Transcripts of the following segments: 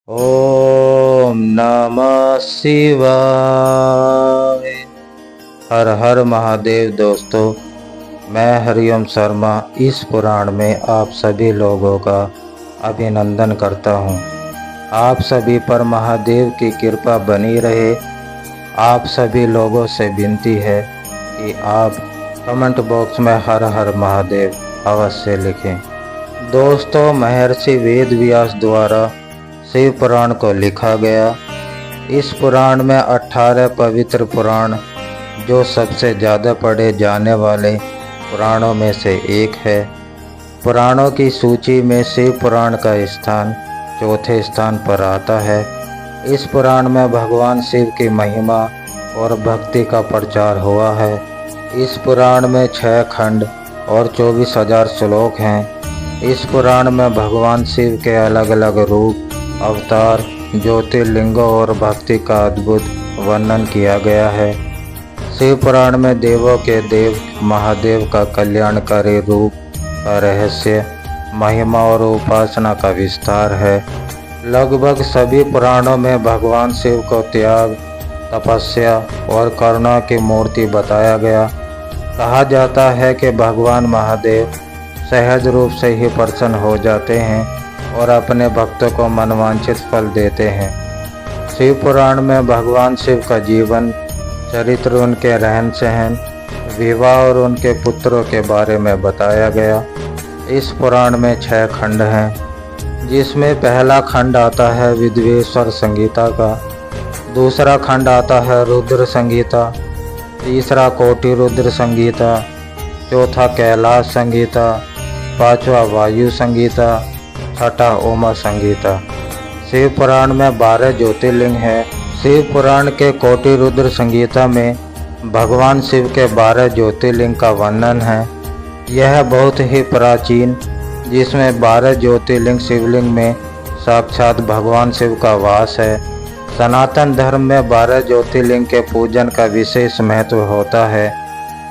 ओम नमः शिवाय। हर हर महादेव। दोस्तों, मैं हरिओम शर्मा इस पुराण में आप सभी लोगों का अभिनंदन करता हूं। आप सभी पर महादेव की कृपा बनी रहे। आप सभी लोगों से विनती है कि आप कमेंट बॉक्स में हर हर महादेव अवश्य लिखें। दोस्तों, महर्षि वेद व्यास द्वारा शिव पुराण को लिखा गया। इस पुराण में 18 पवित्र पुराण, जो सबसे ज़्यादा पढ़े जाने वाले पुराणों में से एक है। पुराणों की सूची में शिव पुराण का स्थान चौथे स्थान पर आता है। इस पुराण में भगवान शिव की महिमा और भक्ति का प्रचार हुआ है। इस पुराण में 6 खंड और 24,000 श्लोक हैं। इस पुराण में भगवान शिव के अलग अलग रूप, अवतार, ज्योतिर्लिंगों और भक्ति का अद्भुत वर्णन किया गया है। शिव पुराण में देवों के देव महादेव का कल्याणकारी रूप का रहस्य, महिमा और उपासना का विस्तार है। लगभग सभी पुराणों में भगवान शिव को त्याग, तपस्या और करुणा की मूर्ति बताया गया। कहा जाता है कि भगवान महादेव सहज रूप से ही प्रसन्न हो जाते हैं और अपने भक्तों को मनवांछित फल देते हैं। शिव पुराण में भगवान शिव का जीवन चरित्र, उनके रहन सहन, विवाह और उनके पुत्रों के बारे में बताया गया। इस पुराण में 6 खंड हैं, जिसमें पहला खंड आता है विद्वेश्वर संगीता का, दूसरा खंड आता है रुद्र संगीता, तीसरा कोटि रुद्र संगीता, चौथा कैलाश संगीता, पांचवा वायु संगीता, छठा उमा संगीता। शिव पुराण में 12 ज्योतिर्लिंग हैं। शिव पुराण के कोटि रुद्र संगीता में भगवान शिव के 12 ज्योतिर्लिंग का वर्णन है। यह बहुत ही प्राचीन, जिसमें 12 ज्योतिर्लिंग शिवलिंग में साक्षात भगवान शिव का वास है। सनातन धर्म में 12 ज्योतिर्लिंग के पूजन का विशेष महत्व होता है।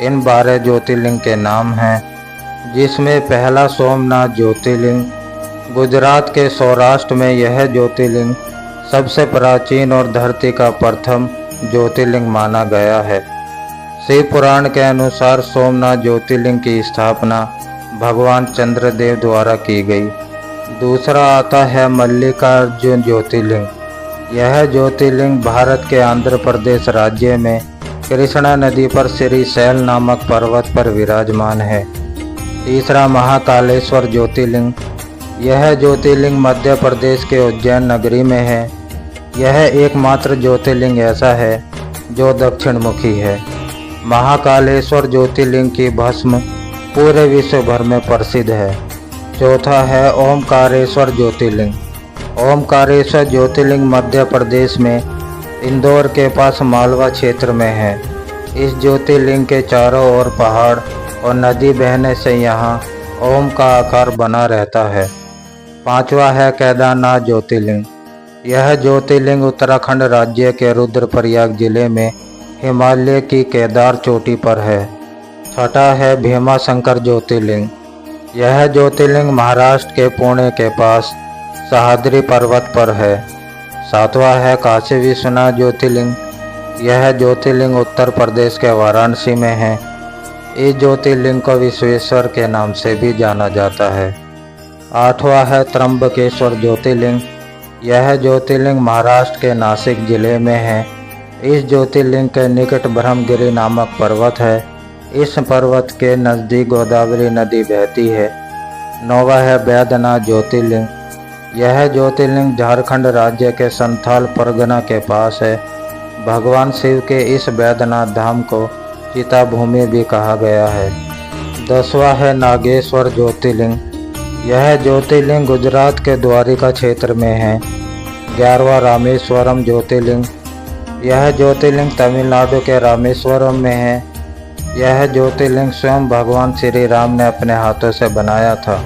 इन 12 ज्योतिर्लिंग के नाम हैं, जिसमें पहला सोमनाथ ज्योतिर्लिंग। गुजरात के सौराष्ट्र में यह ज्योतिर्लिंग सबसे प्राचीन और धरती का प्रथम ज्योतिर्लिंग माना गया है। शिव पुराण के अनुसार सोमनाथ ज्योतिर्लिंग की स्थापना भगवान चंद्रदेव द्वारा की गई। दूसरा आता है मल्लिकार्जुन ज्योतिर्लिंग। यह ज्योतिर्लिंग भारत के आंध्र प्रदेश राज्य में कृष्णा नदी पर श्रीशैल नामक पर्वत पर विराजमान है। तीसरा महाकालेश्वर ज्योतिर्लिंग। यह ज्योतिर्लिंग मध्य प्रदेश के उज्जैन नगरी में है। यह एकमात्र ज्योतिर्लिंग ऐसा है जो दक्षिण मुखी है। महाकालेश्वर ज्योतिर्लिंग की भस्म पूरे विश्व भर में प्रसिद्ध है। चौथा है ओमकारेश्वर ज्योतिर्लिंग। ओमकारेश्वर ज्योतिर्लिंग मध्य प्रदेश में इंदौर के पास मालवा क्षेत्र में है। इस ज्योतिर्लिंग के चारों ओर पहाड़ और नदी बहने से यहाँ ओम का आकार बना रहता है। पांचवा है केदारनाथ ज्योतिर्लिंग। यह ज्योतिर्लिंग उत्तराखंड राज्य के रुद्रप्रयाग जिले में हिमालय की केदार चोटी पर है। छठा है भीमाशंकर ज्योतिर्लिंग। यह ज्योतिर्लिंग महाराष्ट्र के पुणे के पास सह्याद्री पर्वत पर है। सातवां है काशी विश्वनाथ ज्योतिर्लिंग। यह ज्योतिर्लिंग उत्तर प्रदेश के वाराणसी में है। इस ज्योतिर्लिंग को विश्वेश्वर के नाम से भी जाना जाता है। आठवां है त्र्यंबकेश्वर ज्योतिर्लिंग। यह ज्योतिर्लिंग महाराष्ट्र के नासिक जिले में है। इस ज्योतिर्लिंग के निकट ब्रह्मगिरी नामक पर्वत है। इस पर्वत के नज़दीक गोदावरी नदी बहती है। नौवां है बैद्यनाथ ज्योतिर्लिंग। यह ज्योतिर्लिंग झारखंड राज्य के संथाल परगना के पास है। भगवान शिव के इस बैद्यनाथ धाम को चिता भूमि भी कहा गया है। 10वां है नागेश्वर ज्योतिर्लिंग। यह ज्योतिर्लिंग गुजरात के द्वारिका क्षेत्र में है। 11वां रामेश्वरम ज्योतिर्लिंग। यह ज्योतिर्लिंग तमिलनाडु के रामेश्वरम में है। यह ज्योतिर्लिंग स्वयं भगवान श्री राम ने अपने हाथों से बनाया था।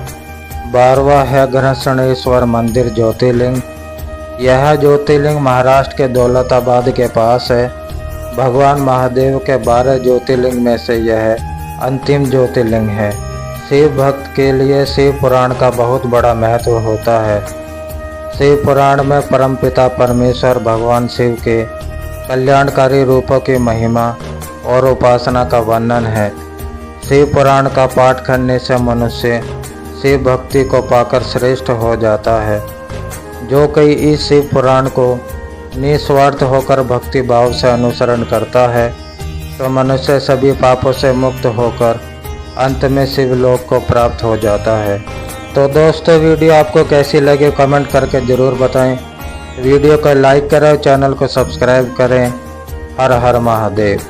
12वां है घृष्णेश्वर मंदिर ज्योतिर्लिंग। यह ज्योतिर्लिंग महाराष्ट्र के दौलताबाद के पास है। भगवान महादेव के 12 ज्योतिर्लिंग में से यह अंतिम ज्योतिर्लिंग है। शिव भक्त के लिए शिव पुराण का बहुत बड़ा महत्व होता है। शिव पुराण में परमपिता परमेश्वर भगवान शिव के कल्याणकारी रूपों की महिमा और उपासना का वर्णन है। शिव पुराण का पाठ करने से मनुष्य शिव भक्ति को पाकर श्रेष्ठ हो जाता है। जो कोई इस शिव पुराण को निस्वार्थ होकर भक्ति भाव से अनुसरण करता है तो मनुष्य सभी पापों से मुक्त होकर अंत में शिवलोक को प्राप्त हो जाता है। तो दोस्तों, वीडियो आपको कैसी लगी कमेंट करके ज़रूर बताएं। वीडियो को लाइक करें और चैनल को सब्सक्राइब करें। हर हर महादेव।